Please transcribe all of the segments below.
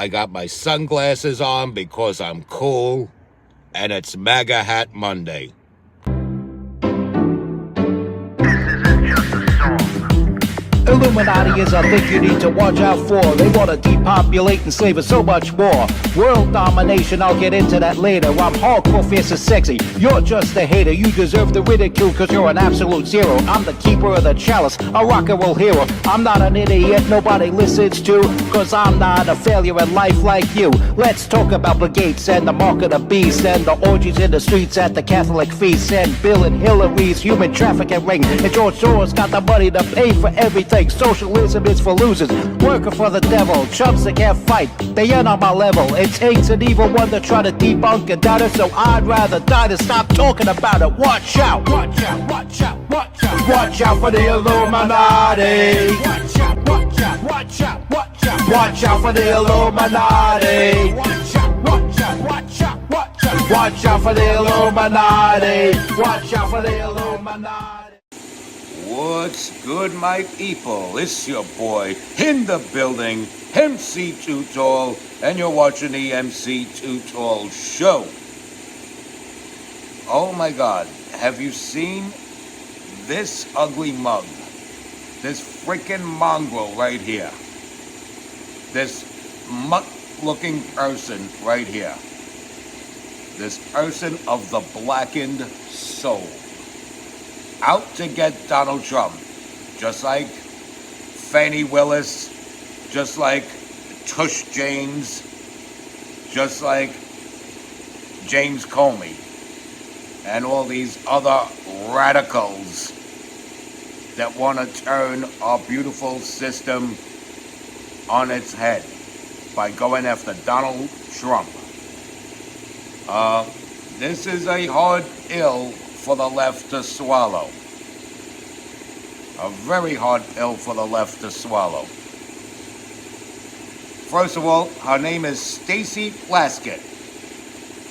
I got my sunglasses on because I'm cool, and it's MAGA Hat Monday. Illuminati is a thing you need to watch out for. They want to depopulate and slave us so much more. World domination, I'll get into that later. I'm hardcore, fierce and sexy. You're just a hater. You deserve the ridicule because you're an absolute zero. I'm the keeper of the chalice, a rock and roll hero. I'm not an idiot nobody listens to, because I'm not a failure in life like you. Let's talk about Bill Gates and the mark of the beast, and the orgies in the streets at the Catholic feasts, and Bill and Hillary's human trafficking ring. And George Soros got the money to pay for everything. Socialism is for losers, working for the devil. Chumps that can't fight, they ain't on my level. It takes an evil one to try to debunk and doubt it, so I'd rather die than stop talking about it. Watch out, watch out, watch out, watch out. Watch out for the Illuminati. Watch out, watch out, watch out, watch out. Watch out for the Illuminati. Watch out, watch out, watch out, watch out. Watch out for the Illuminati. Watch out for the Illuminati. What's good, my people? It's your boy in the building, MC Too Tall, and you're watching the MC Too Tall show. Oh my God, have you seen this ugly mug? This freaking mongrel right here. This mutt-looking person right here. This person of the blackened soul. Out to get Donald Trump, just like Fani Willis, just like Tush James, just like James Comey, and all these other radicals that want to turn our beautiful system on its head by going after Donald Trump. This is a hard pill for the left to swallow. A very hard pill for the left to swallow. First of all, her name is Stacey Plaskett.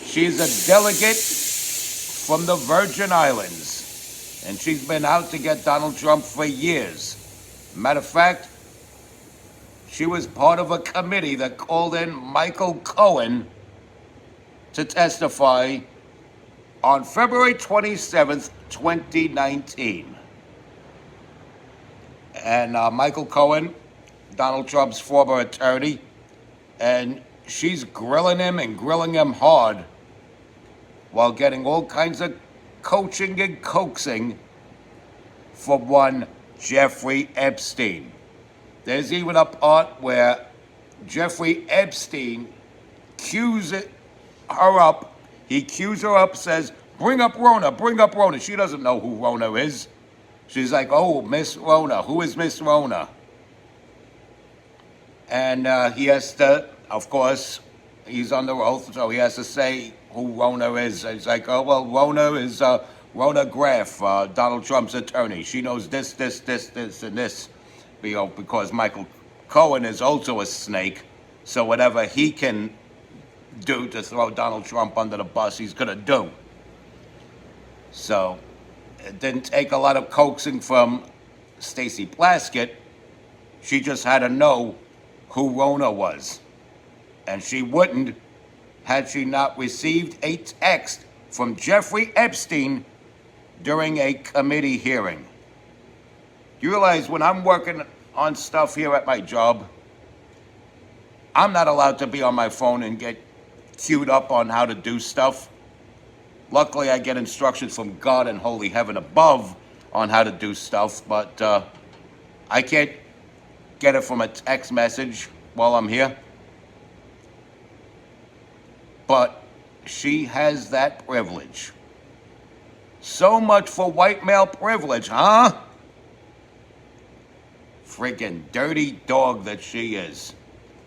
She's a delegate from the Virgin Islands, and she's been out to get Donald Trump for years. Matter of fact, she was part of a committee that called in Michael Cohen to testify on February 27th, 2019. And Michael Cohen, Donald Trump's former attorney, and she's grilling him hard while getting all kinds of coaching and coaxing from one Jeffrey Epstein. There's even a part where Jeffrey Epstein cues her up. He cues her up, says, bring up Rona, bring up Rona. She doesn't know who Rona is. She's like, oh, Miss Rona. Who is Miss Rona? And he has to, of course, he's under oath, so he has to say who Rona is. He's like, oh, well, Rona is Rona Graff, Donald Trump's attorney. She knows this, and this. Because Michael Cohen is also a snake, so whatever he can do to throw Donald Trump under the bus, he's gonna do. So it didn't take a lot of coaxing from Stacey Plaskett. She just had to know who Rona was. And she wouldn't had she not received a text from Jeffrey Epstein during a committee hearing. You realize when I'm working on stuff here at my job, I'm not allowed to be on my phone and get queued up on how to do stuff. Luckily, I get instructions from God and holy heaven above on how to do stuff, but I can't get it from a text message while I'm here. But she has that privilege. So much for white male privilege, huh? Freaking dirty dog that she is.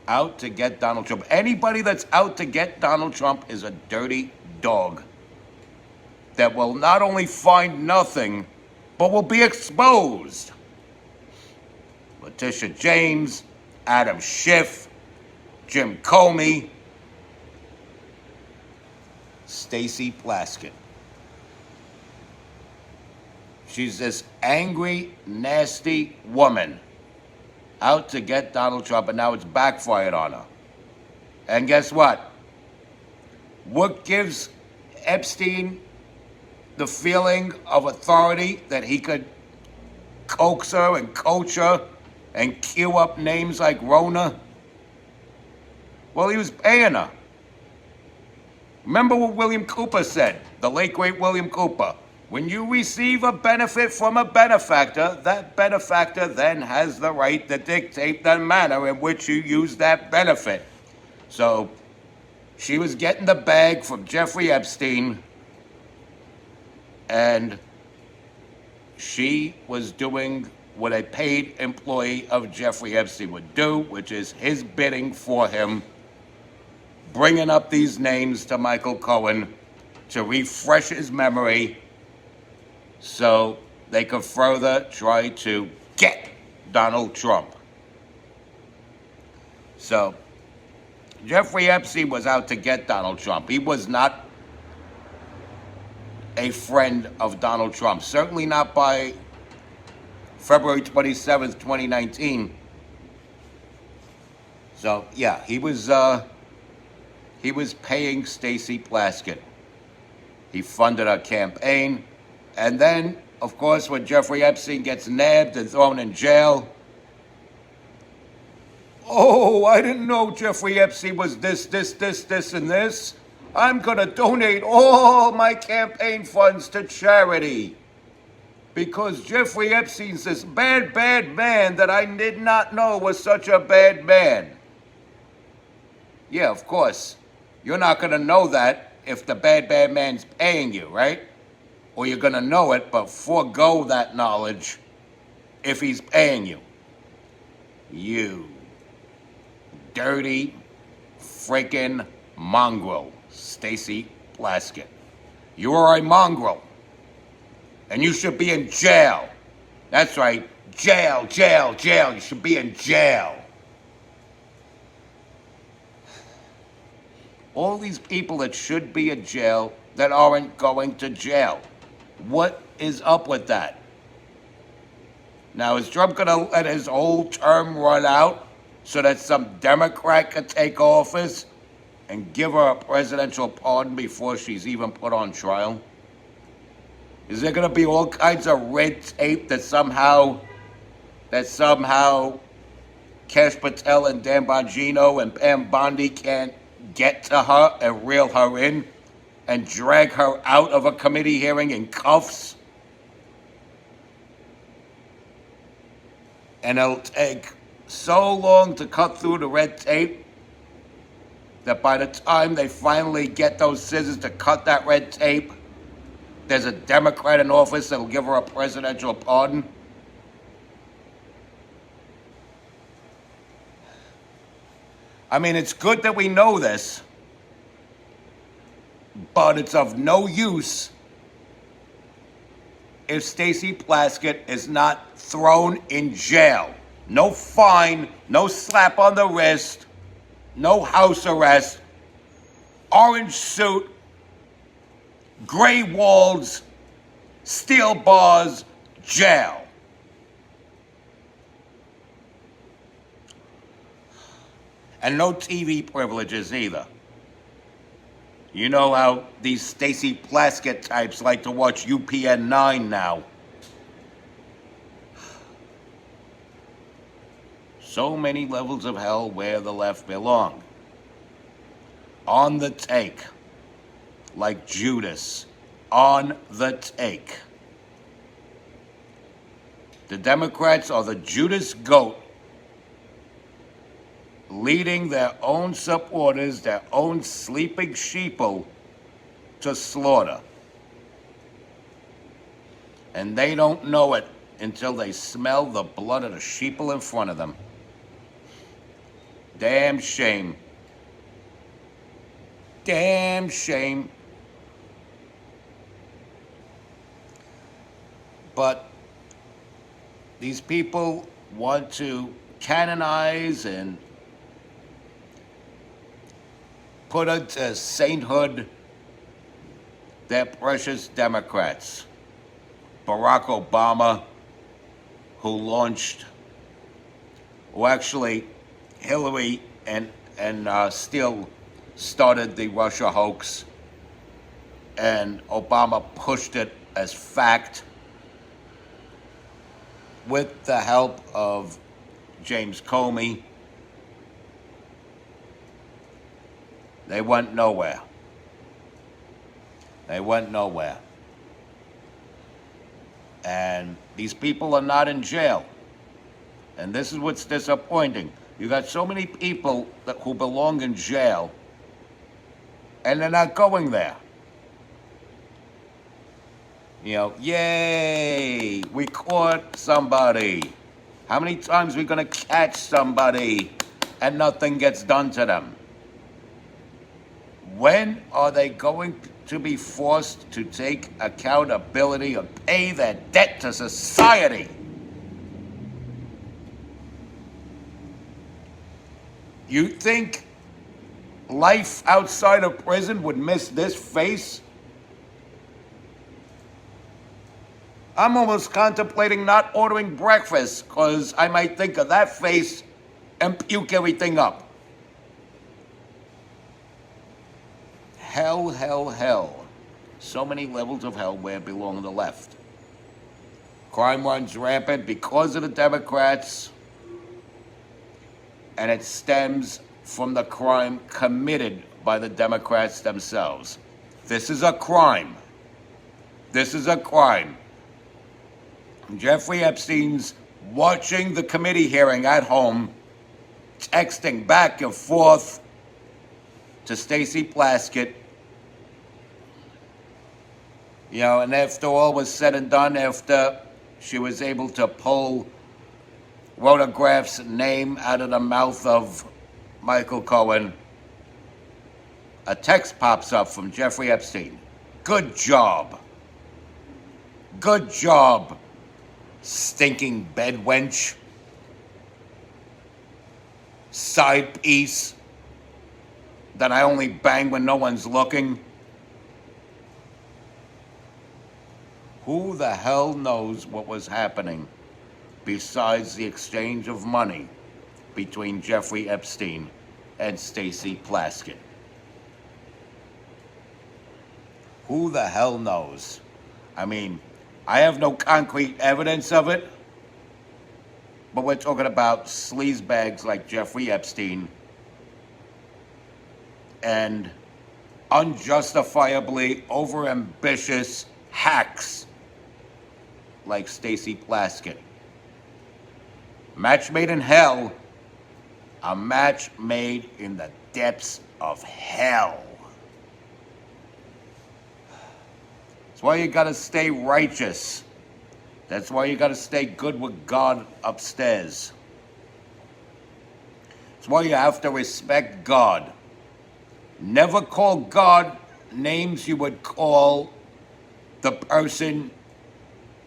Out to get Donald Trump. Anybody that's out to get Donald Trump is a dirty dog that will not only find nothing, but will be exposed. Letitia James, Adam Schiff, Jim Comey, Stacey Plaskett. She's this angry, nasty woman out to get Donald Trump, and now it's backfired on her. And guess what? What gives Epstein the feeling of authority that he could coax her and coach her and cue up names like Rona? Well, he was paying her. Remember what William Cooper said, the late great William Cooper. When you receive a benefit from a benefactor, that benefactor then has the right to dictate the manner in which you use that benefit. So she was getting the bag from Jeffrey Epstein, and she was doing what a paid employee of Jeffrey Epstein would do, which is his bidding for him, bringing up these names to Michael Cohen to refresh his memory so they could further try to get Donald Trump. So Jeffrey Epstein was out to get Donald Trump. He was not a friend of Donald Trump, certainly not by February 27th, 2019. So yeah, he was paying Stacey Plaskett. He funded her campaign. And then, of course, when Jeffrey Epstein gets nabbed and thrown in jail, oh, I didn't know Jeffrey Epstein was this, and this. I'm going to donate all my campaign funds to charity because Jeffrey Epstein's this bad, bad man that I did not know was such a bad man. Yeah, of course. You're not going to know that if the bad, bad man's paying you, right? Or you're going to know it, but forego that knowledge if he's paying you. You dirty freaking mongrel, Stacey Plaskett. You are a mongrel. And you should be in jail. That's right. Jail, jail, jail. You should be in jail. All these people that should be in jail that aren't going to jail. What is up with that? Now, is Trump going to let his whole term run out so that some Democrat could take office and give her a presidential pardon before she's even put on trial? Is there going to be all kinds of red tape that somehow Cash Patel and Dan Bongino and Pam Bondi can't get to her and reel her in and drag her out of a committee hearing in cuffs? And it'll take so long to cut through the red tape that by the time they finally get those scissors to cut that red tape, there's a Democrat in office that'll give her a presidential pardon. I mean, it's good that we know this, but it's of no use if Stacey Plaskett is not thrown in jail. No fine, no slap on the wrist, no house arrest, orange suit, gray walls, steel bars, jail. And no TV privileges either. You know how these Stacey Plaskett types like to watch UPN 9 now. So many levels of hell where the left belong. On the take. Like Judas. On the take. The Democrats are the Judas goat, leading their own supporters, their own sleeping sheeple, to slaughter. And they don't know it until they smell the blood of the sheeple in front of them. Damn shame. Damn shame. But these people want to canonize and put into sainthood their precious Democrats. Barack Obama, Hillary and and Steele started the Russia hoax, and Obama pushed it as fact with the help of James Comey. They went nowhere. They went nowhere. And these people are not in jail. And this is what's disappointing. You got so many people who belong in jail, and they're not going there. You know, yay, we caught somebody. How many times are we gonna catch somebody and nothing gets done to them? When are they going to be forced to take accountability and pay their debt to society? You think life outside of prison would miss this face? I'm almost contemplating not ordering breakfast because I might think of that face and puke everything up. Hell, hell, hell. So many levels of hell where it belong on the left. Crime runs rampant because of the Democrats, and it stems from the crime committed by the Democrats themselves. This is a crime. This is a crime. Jeffrey Epstein's watching the committee hearing at home, texting back and forth to Stacey Plaskett. You know, and after all was said and done, after she was able to pull Rhoda Graf's name out of the mouth of Michael Cohen, a text pops up from Jeffrey Epstein. Good job. Good job, stinking bed wench. Side piece that I only bang when no one's looking. Who the hell knows what was happening besides the exchange of money between Jeffrey Epstein and Stacey Plaskett? Who the hell knows? I mean, I have no concrete evidence of it, but we're talking about sleazebags like Jeffrey Epstein and unjustifiably overambitious hacks like Stacey Plaskett. Match made in hell, a match made in the depths of hell. That's why you gotta stay righteous. That's why you gotta stay good with God upstairs. That's why you have to respect God. Never call God names you would call the person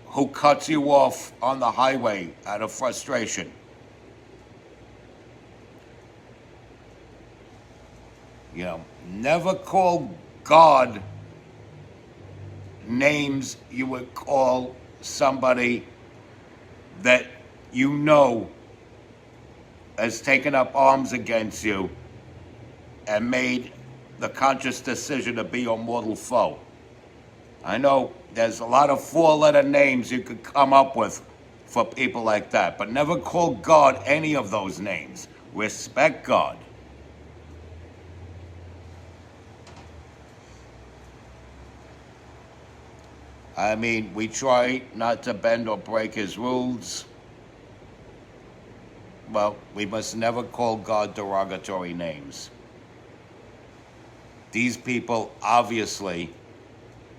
who cuts you off on the highway out of frustration. You know, never call God names you would call somebody that you know has taken up arms against you and made the conscious decision to be your mortal foe. I know there's a lot of four-letter names you could come up with for people like that, but never call God any of those names. Respect God. I mean, we try not to bend or break his rules. Well, we must never call God derogatory names. These people obviously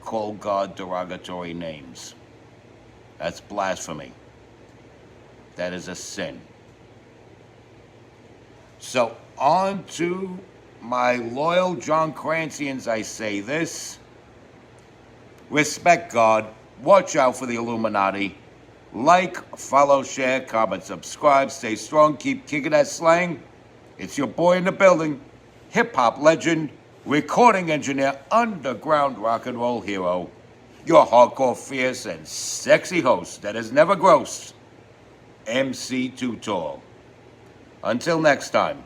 call God derogatory names. That's blasphemy. That is a sin. So, on to my loyal John Crancians, I say this. Respect God. Watch out for the Illuminati. Like, follow, share, comment, subscribe. Stay strong. Keep kicking that slang. It's your boy in the building. Hip-hop legend. Recording engineer. Underground rock and roll hero. Your hardcore, fierce, and sexy host that is never gross. MC Too Tall. Until next time.